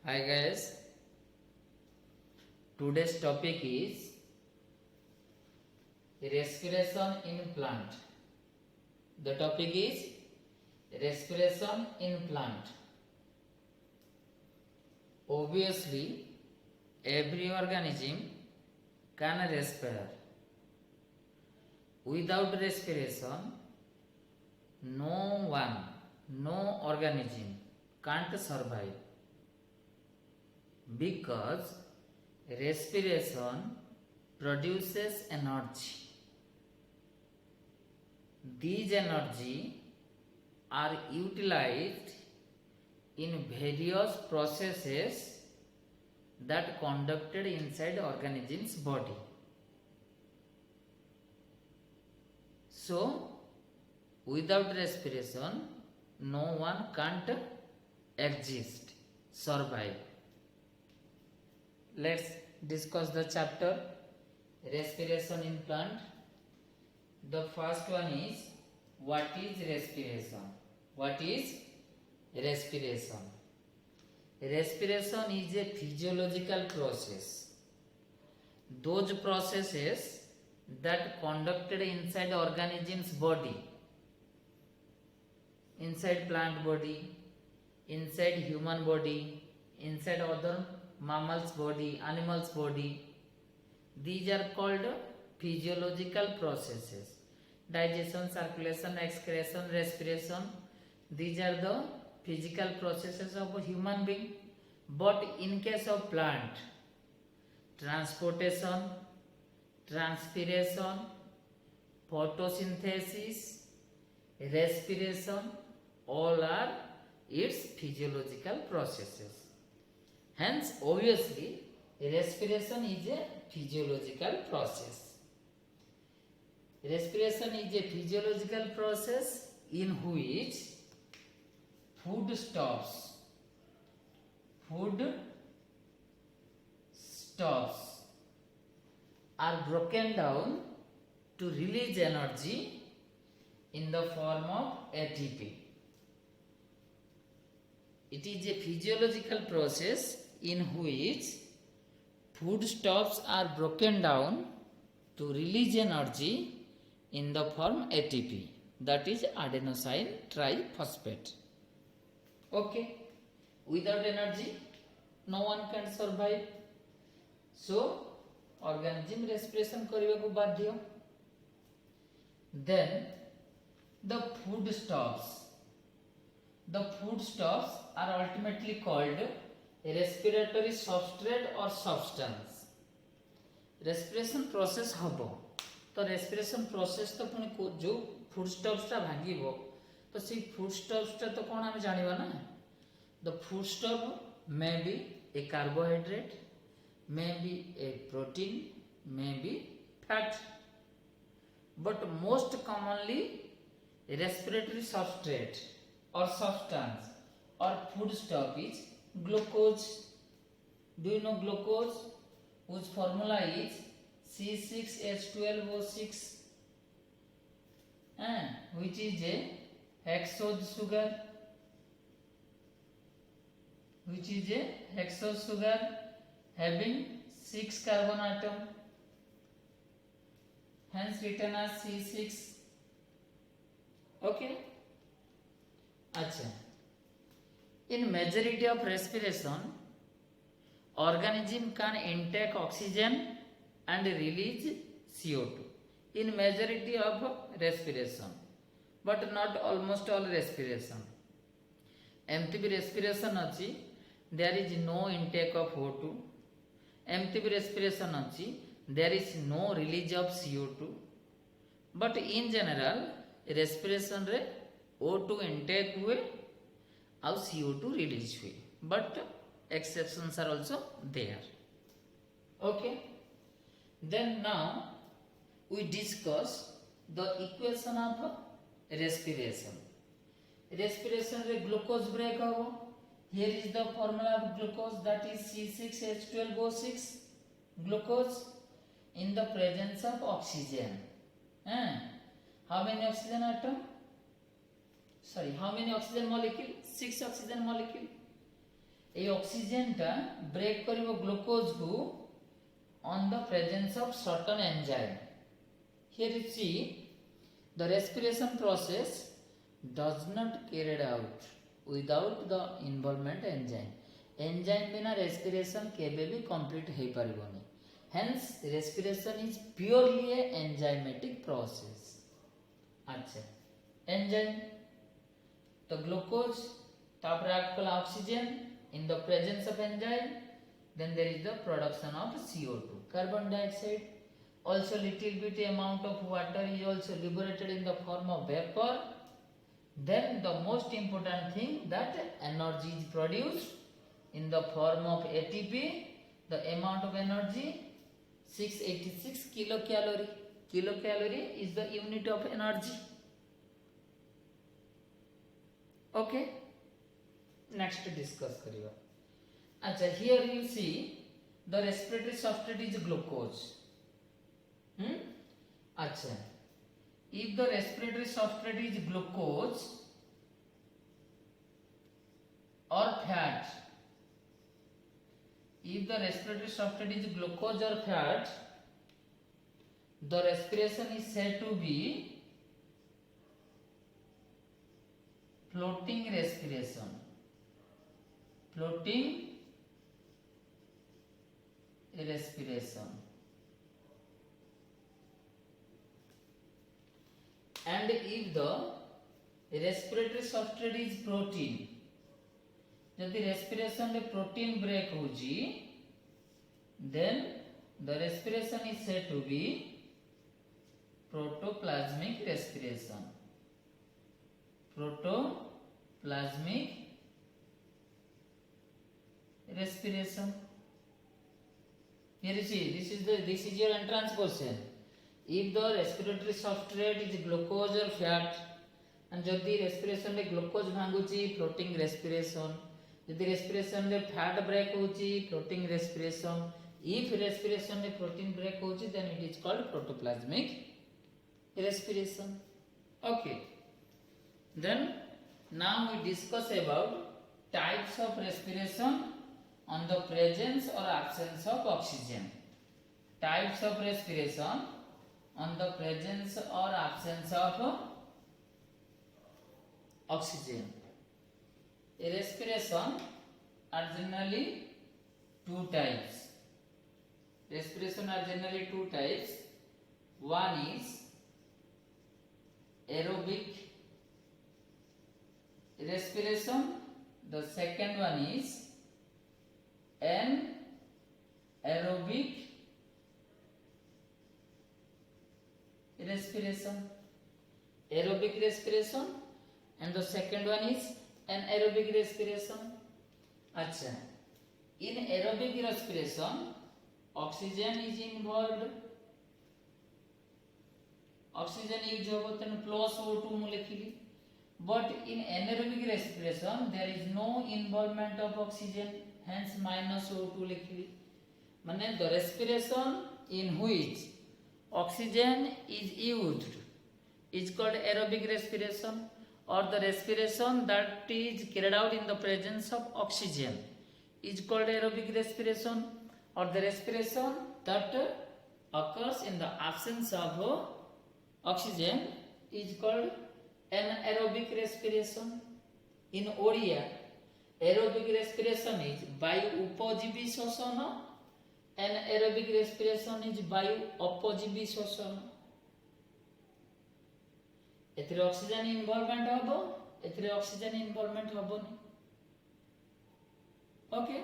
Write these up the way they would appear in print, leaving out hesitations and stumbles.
Hi guys, today's topic is respiration in plant. The topic is respiration in plant. Obviously, every organism can respire. Without respiration, no one, no organism can't survive because respiration produces energy. These energy are utilized in various processes that conducted inside organism's body. So, without respiration, no one can't exist, survive. Let's discuss the chapter respiration in plant. The first one is what is respiration? What is respiration? Respiration is a physiological process. Those processes that conducted inside organism's body, inside plant body, inside human body, inside other mammals body, animals body. These are called physiological processes. Digestion, circulation, excretion, respiration. These are the physical processes of a human being. But in case of plant, transportation, transpiration, photosynthesis, respiration, all are its physiological processes. Hence, obviously, respiration is a physiological process. Respiration is a physiological process in which foodstuffs are broken down to release energy in the form of ATP. It is a physiological process in which foodstuffs are broken down to release energy in the form ATP, that is adenosine triphosphate. Okay, without energy no one can survive. So organism respiration କରିବାକୁ ବାଧ୍ୟ. Then the foodstuffs are ultimately called respiratory substrate or substance. Respiration process hub तो respiration process तो पुणी जो foodstuffs टा भांगिबो तो से foodstuffs टा तो कौन आमे जानिबा ना. The foodstuff may be a carbohydrate, may be a protein, may be fat, but most commonly respiratory substrate or substance or foodstuff is glucose. Do you know glucose? Whose formula is C6H12O6, which is a hexose sugar, having 6 carbon atom, hence written as C6. Okay. Acha. In majority of respiration, organism can intake oxygen and release CO2 in majority of respiration, but not almost all respiration. MTB respiration achi, there is no intake of O2. MTB respiration achi, there is no release of CO2. But in general, respiration re O2 intake हुए और CO2 release हुए. But exceptions are also there. Okay. Then now we discuss the equation of respiration. Respiration re glucose break habo. Here is the formula of glucose, that is C6H12O6. Glucose in the presence of oxygen. How many oxygen atom? How many oxygen molecule? 6 oxygen molecule. এই অক্সিজেনটা break করিব glucose কু on the presence of certain enzyme. Here you see the respiration process does not carried out without the involvement enzyme. Enzyme बिना respiration केबे भी complete हो परिबनी. Hence respiration is purely a enzymatic process. अच्छा enzyme the glucose तापर आपका oxygen in the presence of enzyme, then there is the production of CO2, carbon dioxide. Also little bit amount of water is also liberated in the form of vapor. Then the most important thing that energy is produced in the form of ATP. The amount of energy 686 kilocalorie. Kilocalorie is the unit of energy. Okay, next discuss करिए. अच्छा, here you see the respiratory substrate is glucose. अच्छा, if the respiratory substrate is glucose or fat, if the respiratory substrate is glucose or fat, the respiration is said to be floating respiration. Floating respiration. And if the respiratory substrate is protein, जदि respiration रे protein break होजी, then the respiration is said to be protoplasmic respiration. Protoplasmic respiration. Here you see, this is your entrance question. If the respiratory substrate is glucose or fat, and जदि respiration रे glucose भांगुची floating respiration, जदि respiration रे fat break होची floating respiration, if respiration रे protein break होची then it is called protoplasmic respiration. Okay, then now we discuss about types of respiration on the presence or absence of oxygen. Types of respiration on the presence or absence of oxygen. Respiration are generally two types. Respiration are generally two types. One is aerobic respiration. The second one is anaerobic respiration. Aerobic respiration and the second one is anaerobic respiration. अच्छा, in aerobic respiration oxygen is involved. Oxygen use होबो तने plus O2 मु लिखिली. But in anaerobic respiration there is no involvement of oxygen, hence minus O2 लिखिली. माने the respiration in which oxygen is used is called aerobic respiration, or the respiration that is carried out in the presence of oxygen is called aerobic respiration, or the respiration that occurs in the absence of oxygen is called anaerobic respiration. In Odia, aerobic respiration is vayu upajীবী শোষণ, anaerobic respiration is vayu অপজীবী শোষণ. एथिरे oxygen involvement हबो, एथिरे oxygen involvement हबोनी. Okay,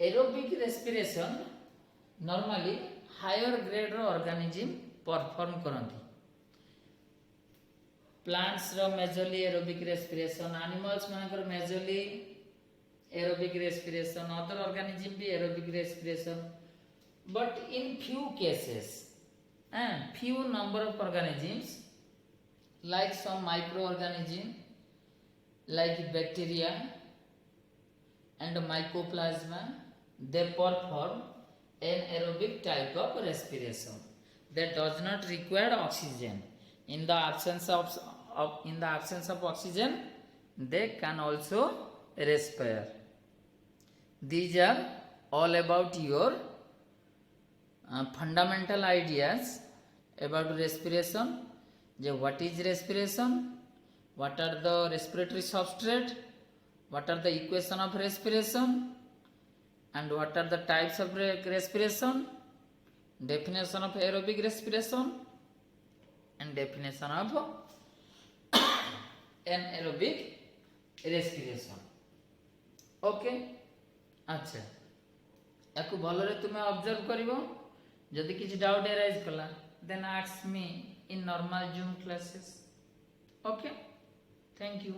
aerobic respiration normally higher grade रो organism perform करंती. Plants रो majorly aerobic respiration, animals मानकर majorly aerobic respiration, other organism भी aerobic respiration. But in few cases and few number of organisms like some microorganism like bacteria and mycoplasma, they perform an aerobic type of respiration that does not require oxygen. In the absence of oxygen they can also respire. these are all about your fundamental ideas about respiration. What is respiration, what are the respiratory substrate, what are the equation of respiration, and what are the types of respiration, definition of aerobic respiration, and definition of anaerobic respiration. Okay अच्छा याकू भलरे तुम्हें observe करिवो जदि किसी doubt arise कला then ask me in normal Zoom classes. Okay thank you.